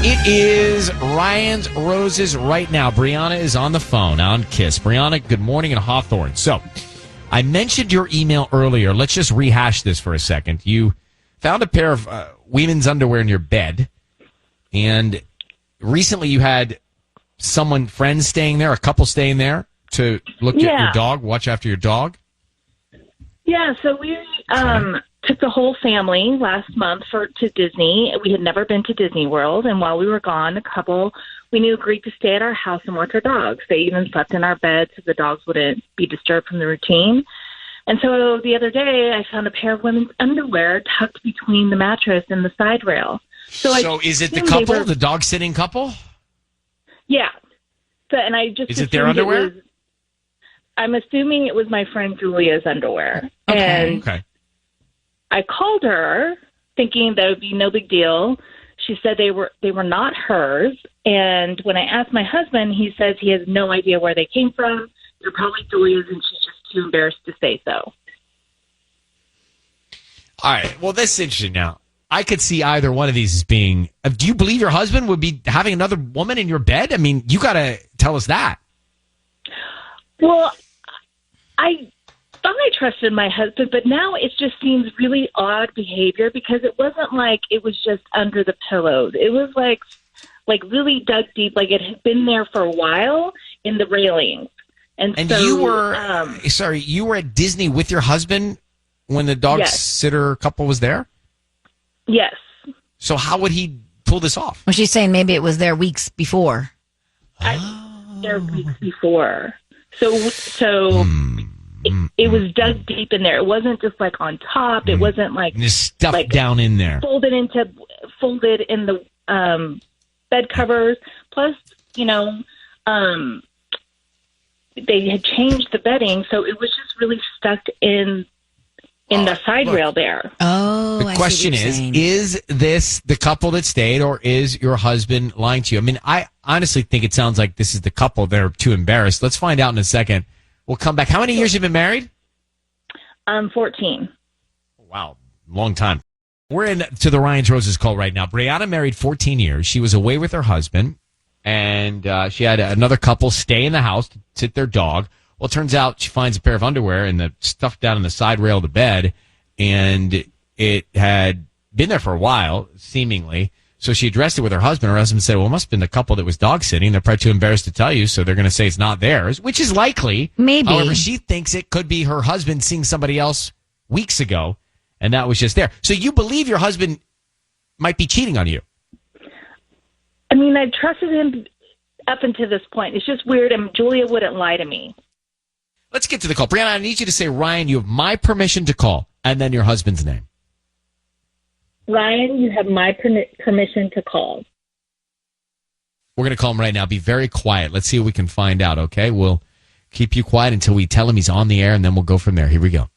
It is Ryan's Roses right now. Brianna is on the phone on Kiss. Brianna, good morning in Hawthorne. So, I mentioned your email earlier. Let's just rehash this for a second. You found a pair of women's underwear in your bed, and recently you had friends staying there, a couple staying there to look at your dog, watch after your dog. Yeah, so we took the whole family last month to Disney. We had never been to Disney World, and while we were gone, a couple we knew agreed to stay at our house and watch our dogs. They even slept in our bed so the dogs wouldn't be disturbed from the routine. And so the other day, I found a pair of women's underwear tucked between the mattress and the side rail. So is it the couple, the dog-sitting couple? Yeah. So, and I just is it their underwear? I'm assuming it was my friend Julia's underwear. And I called her thinking that it would be no big deal. She said they were not hers. And when I asked my husband, he says he has no idea where they came from. They're probably Julia's, and she's just too embarrassed to say so. All right. Well, that's interesting now. I could see either one of these as being... do you believe your husband would be having another woman in your bed? I mean, you got to tell us that. Well, I thought I trusted my husband, but now it just seems really odd behavior because it wasn't like it was just under the pillows. It was like really dug deep, like it had been there for a while in the railings. And so, you were, you were at Disney with your husband when the dog sitter couple was there? Yes. So how would he pull this off? Well, she's saying maybe it was there weeks before. There weeks before. So it was dug deep in there. It wasn't just like on top. It wasn't like just stuffed down in there. Folded in the bed covers. Plus, they had changed the bedding, so it was just really stuck in the side rail there. Oh, the question is this the couple that stayed, or is your husband lying to you? I mean, I honestly think it sounds like this is the couple that are too embarrassed. Let's find out in a second. We'll come back. How many years have you been married? 14. Wow, long time. We're into the Ryan's Roses call right now. Brianna married 14 years. She was away with her husband, and she had another couple stay in the house to sit their dog. Well, it turns out she finds a pair of underwear and the stuff down in the side rail of the bed, and it had been there for a while, seemingly. So she addressed it with her husband. Her husband said, well, it must have been the couple that was dog sitting. They're probably too embarrassed to tell you, so they're going to say it's not theirs, which is likely. Maybe. However, she thinks it could be her husband seeing somebody else weeks ago, and that was just there. So you believe your husband might be cheating on you? I mean, I trusted him up until this point. It's just weird, and Julia wouldn't lie to me. Let's get to the call. Brianna, I need you to say, Ryan, you have my permission to call, and then your husband's name. Ryan, you have my permission to call. We're going to call him right now. Be very quiet. Let's see what we can find out, okay? We'll keep you quiet until we tell him he's on the air, and then we'll go from there. Here we go.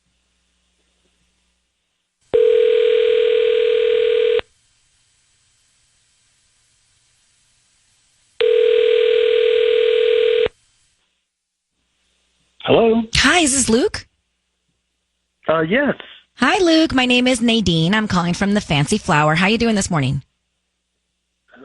Hello? Hi, is this Luke? Yes. Hi, Luke. My name is Nadine. I'm calling from the Fancy Flower. How you doing this morning?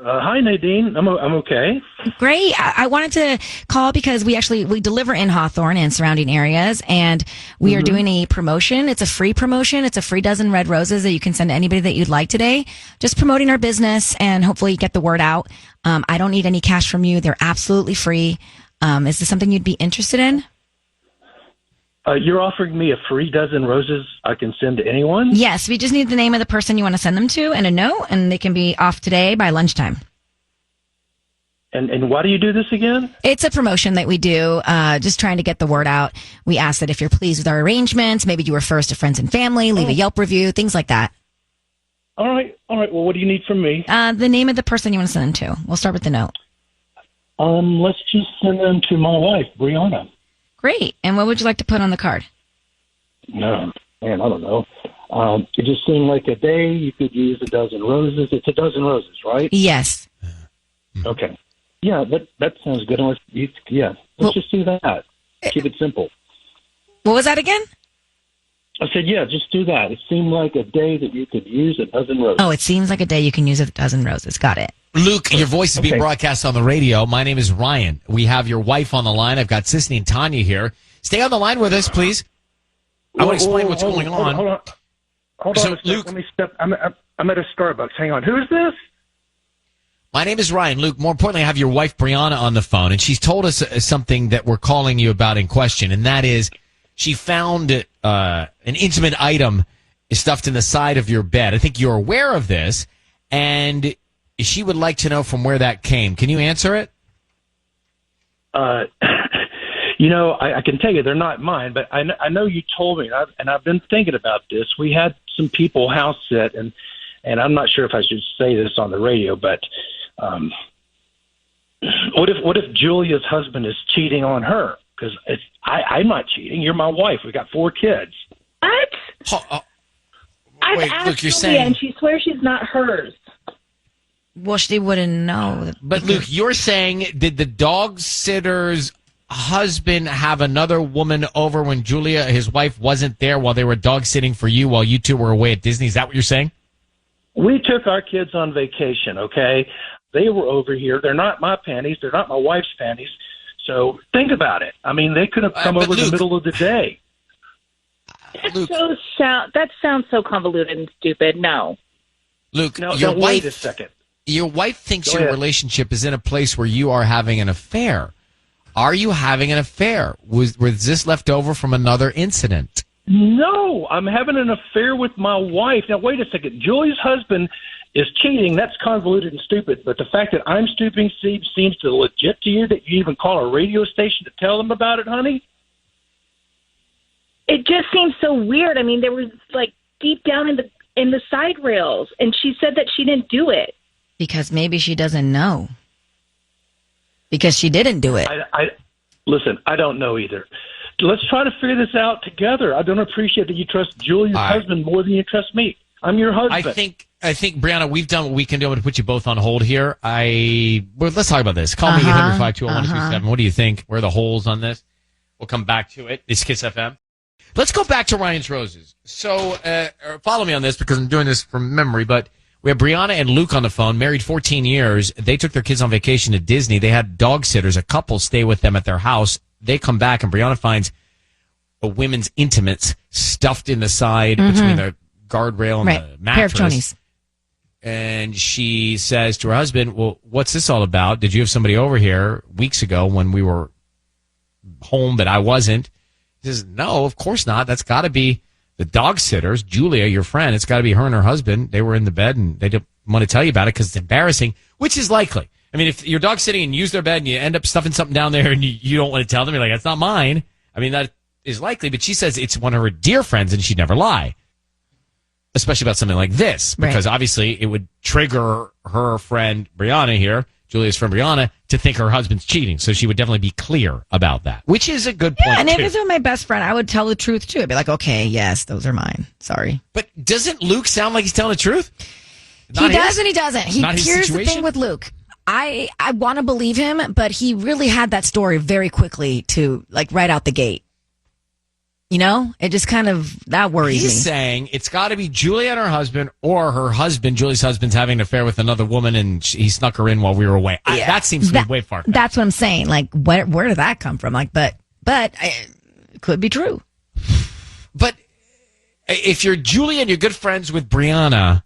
Hi, Nadine. I'm okay. Great. I wanted to call because we deliver in Hawthorne and surrounding areas, and we are doing a promotion. It's a free promotion. It's a free dozen red roses that you can send to anybody that you'd like today. Just promoting our business and hopefully get the word out. I don't need any cash from you. They're absolutely free. Is this something you'd be interested in? You're offering me a free dozen roses I can send to anyone? Yes, we just need the name of the person you want to send them to and a note, and they can be off today by lunchtime. And why do you do this again? It's a promotion that we do, just trying to get the word out. We ask that if you're pleased with our arrangements, maybe you refer us to friends and family, leave a Yelp review, things like that. All right. Well, what do you need from me? The name of the person you want to send them to. We'll start with the note. Let's just send them to my wife, Brianna. Great. And what would you like to put on the card? No, man, I don't know. It just seemed like a day you could use a dozen roses. It's a dozen roses, right? Yes. Okay. Yeah, that sounds good. Let's just do that. Keep it simple. What was that again? I said, yeah, just do that. It seemed like a day that you could use a dozen roses. Oh, it seems like a day you can use a dozen roses. Got it. Luke, your voice is being broadcast on the radio. My name is Ryan. We have your wife on the line. I've got Sisney and Tanya here. Stay on the line with us, please. I want to explain what's going on. Hold on a second. Luke, Let me step. I'm at a Starbucks. Hang on. Who is this? my name is Ryan. Luke, more importantly, I have your wife, Brianna, on the phone, and she's told us something that we're calling you about in question, and that is she found an intimate item stuffed in the side of your bed. I think you're aware of this, and she would like to know from where that came. Can you answer it? You know, I can tell you they're not mine, but I know you told me, and I've been thinking about this. We had some people house sit, and I'm not sure if I should say this on the radio, but what if Julia's husband is cheating on her? Because I'm not cheating. You're my wife. We got 4 kids. What? I've wait, asked Luke, you're Julia, saying, and she swears she's not hers. Well, she wouldn't know. but Luke, you're saying, did the dog sitter's husband have another woman over when Julia, his wife, wasn't there while they were dog sitting for you while you two were away at Disney? Is that what you're saying? We took our kids on vacation, okay? They were over here. They're not my panties. They're not my wife's panties. So think about it. I mean, they could have come over in the middle of the day. Luke, That sounds so convoluted and stupid. No. Luke, Now, your wife, wait a second. Your wife thinks Go your ahead. relationship is in a place where you are having an affair. Are you having an affair? Was this left over from another incident? No, I'm having an affair with my wife. Now, wait a second. Julie's husband is cheating. That's convoluted and stupid. But the fact that I'm stupid seems to legit to you that you even call a radio station to tell them about it, honey? It just seems so weird. I mean, there was like deep down in the side rails, and she said that she didn't do it. Because maybe she doesn't know. Because she didn't do it. Listen, I don't know either. Let's try to figure this out together. I don't appreciate that you trust Julia's husband more than you trust me. I'm your husband. I think, Brianna, we've done what we can do. I'm going to put you both on hold here. Let's talk about this. Call me 800-520-1037. What do you think? Where are the holes on this? We'll come back to it. It's Kiss FM. Let's go back to Ryan's Roses. So follow me on this because I'm doing this from memory, but we have Brianna and Luke on the phone, married 14 years. They took their kids on vacation to Disney. They had dog sitters, a couple stay with them at their house. They come back, and Brianna finds a women's intimates stuffed in the side between the guardrail and the mattress. Pair of chonies. And she says to her husband, well, what's this all about? Did you have somebody over here weeks ago when we were home but I wasn't? He says, no, of course not. That's got to be the dog sitters, Julia, your friend. It's got to be her and her husband. They were in the bed, and they didn't want to tell you about it because it's embarrassing, which is likely. I mean, if you're dog sitting and use their bed and you end up stuffing something down there and you don't want to tell them, you're like, that's not mine. I mean, that is likely, but she says it's one of her dear friends and she'd never lie, especially about something like this, because obviously it would trigger her friend Brianna here, Julia's friend Brianna, to think her husband's cheating. So she would definitely be clear about that, which is a good point. And too. if it was my best friend, I would tell the truth too. I'd be like, okay, yes, those are mine. Sorry. But doesn't Luke sound like he's telling the truth? He does and he doesn't. Here's the thing with Luke. I want to believe him, but he really had that story very quickly to like right out the gate. You know, it just kind of, that worries me. He's saying it's got to be Julia and her husband, or her husband, Julie's husband's having an affair with anher woman and he snuck her in while we were away. That seems to be way far. That's what I'm saying. Like, where did that come from? Like, but it could be true. But if you're Julia and you're good friends with Brianna,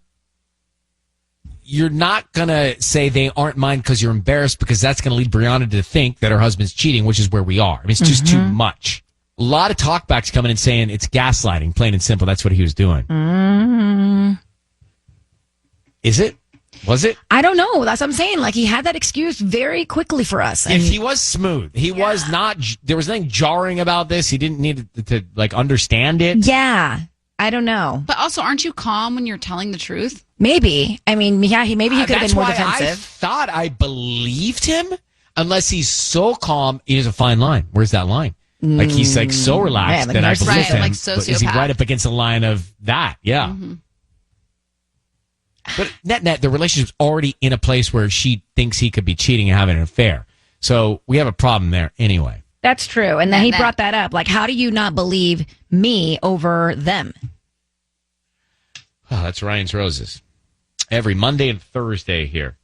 you're not going to say they aren't mine because you're embarrassed, because that's going to lead Brianna to think that her husband's cheating, which is where we are. I mean, it's just too much. A lot of talkbacks coming and saying it's gaslighting, plain and simple. That's what he was doing. Is it? Was it? I don't know. That's what I'm saying. Like, he had that excuse very quickly for us. If he was smooth, he was not, there was nothing jarring about this. He didn't need to like understand it. Yeah. I don't know. But also, aren't you calm when you're telling the truth? Maybe. I mean, yeah, maybe he could have been more defensive. I thought I believed him, unless he's so calm. He has a fine line. Where's that line? Like, he's like so relaxed that I believe him. Like but is he right up against the line of that? Yeah. But net, the relationship's already in a place where she thinks he could be cheating and having an affair. So we have a problem there anyway. That's true. And then he brought that up. Like, how do you not believe me over them? Oh, that's Ryan's Roses. Every Monday and Thursday here